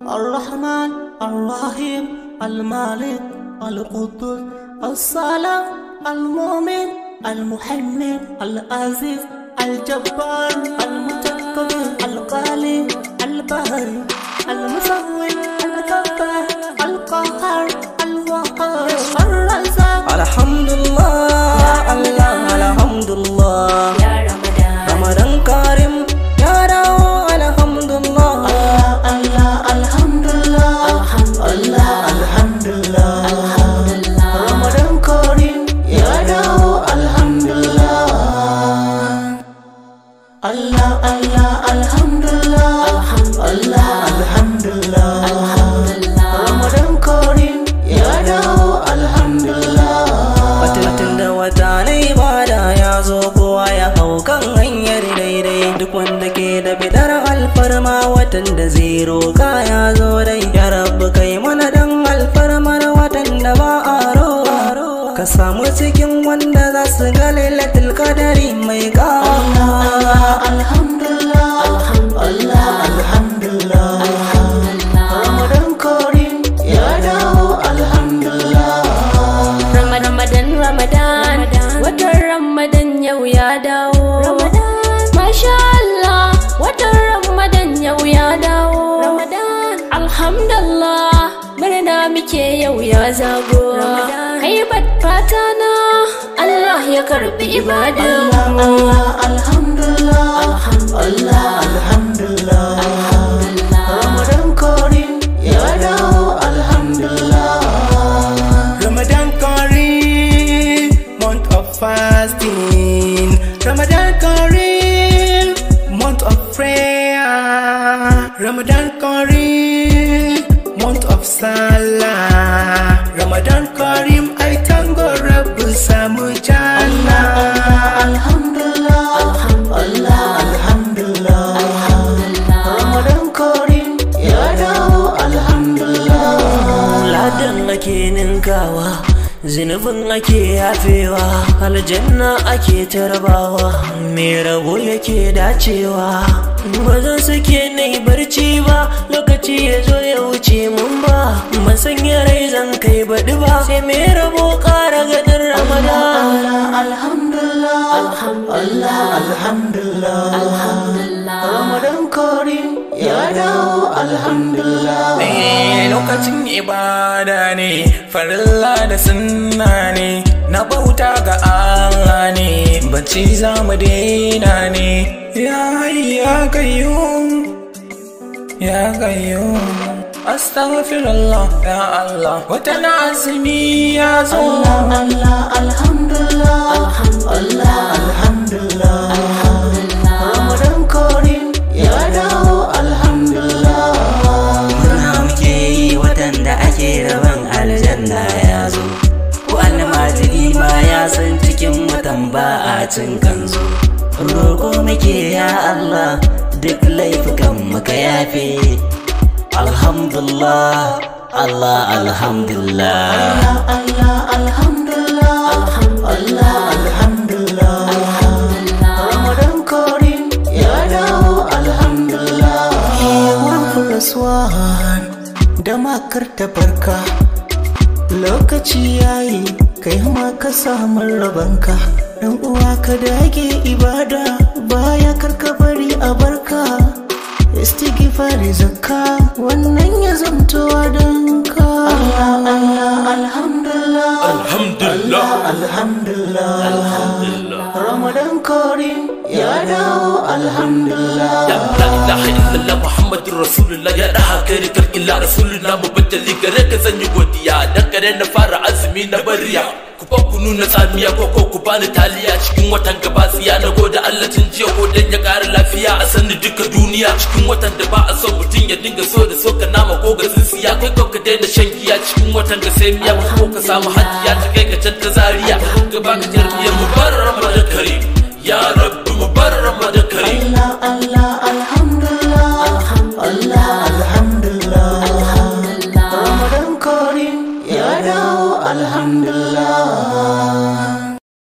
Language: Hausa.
الرحمن الرحيم المالك القدوس السلام المؤمن المحمد العزيز الجبار المتكبر القالي الباري المصور الكبار القهار الوقار الرزاق. الحمد لله الله الحمد لله يا رمضان كريم يا رو الحمد لله الله الحمد لله الله الحمد لله رمضان كريم يا رو الحمد لله الله الله الحمد لله الله الحمد لله رمضان كريم يا رو الحمد لله. Watan da wata na ibada ya zo kowa ya hau kan hanyar daidai, duk wanda ke da bidar alfarma watan da zai roƙa ya zo dai. Ya rabu kai mana dan alfarmar watan da ba a ro, ka samu cikin wanda za su ga lailatul qadari mai ƙawa. Alhamdulillah alhamdulillah alhamdulillah Ramadan Karim ya dawo alhamdulillah. Ramadan watan Ramadan yau ya dawo. Masha Allah watan Ramadan yau ya dawo. Alhamdulillah murna muke yau ya zago. Haibat fata na Allah ya karbi ibada. Allah alhamdulillah alhamdulillah alhamdulillah Ramadan Karim ya dawo alhamdulillah. Ramadan Karim, month of fasting. Ramadan Karim, month of prayer. Ramadan Karim, month of Salah. Ramadan Karim, I thank God Rabbu samu jannah. Alhamdulillah, alhamdulillah, alhamdulillah. Ramadan Karim, ya dawo alhamdulillah. Ladan ake ninkawa, zinubin ake yafewa, aljanna ake tarbawa, mai rabo yake dacewa. Bazan suke nai barci ba, lokaci ya zo ya wuce mun ba, ban sanya rai zan kai baɗi ba, sai mai rabo ƙara ganin Ramadan. Alhamdulillah alhamdulillah alhamdulillah Ramadan Karim ya dawo alhamdulillah. Lokacin ibada ne, farilla da sunna ne, na bauta ga Allah ne, bacci za mu daina ne. Ya qayyum ya qayyum astaghfirullah ya Allah. Watan azumi ya zo. Allah alhamdulillah alhamdulillah alhamdulillah Ramadan Karim ya dawo alhamdulillah. Murna muke yi watan da ake rabon aljanna ya zo, ko almajiri ma ya san cikin watan ba a cin kanzo. Roƙo muke ya Allah duk laifukan muka yafe. Alhamdulillah Allah alhamdulillah Allah alhamdulillah alhamdulillah alhamdulillah Ramadan Karim ya dawo alhamdulillah. Yawan kuraswan da makar ta barka, lokaci yayi kai ma ka samu rabanka. Dan uwa ka dage ibada, baya karka bari a barka. Istighfari zakka wannan ya zamto danka. Allah alhamdulillah alhamdulillah alhamdulillah alhamdulillah Ramadan Karim ya dawo alhamdulillah. La ilaha illallah Muhammadur Rasulullah, ya da hakari kalkilla Rasulullah, mubaddali gare ka zanyi godiya, dan kare na fara azumi na bariya. Ku ba ku nuna tsamiya ko ku bani taliya, cikin watan gaba tsiya na gode Allah tun jiya ko dan ya ƙara lafiya a sani duka duniya. Cikin watan da ba a son mutum ya dinga so da soka nama ko ga tsintsiya, kai ka daina shan giya. Cikin watan ga sai miya ko ka samu hajjiya ta kai ka can ta zariya, gaba ka tarbiyyar mu bar Ramadan Karim ya Rabbi.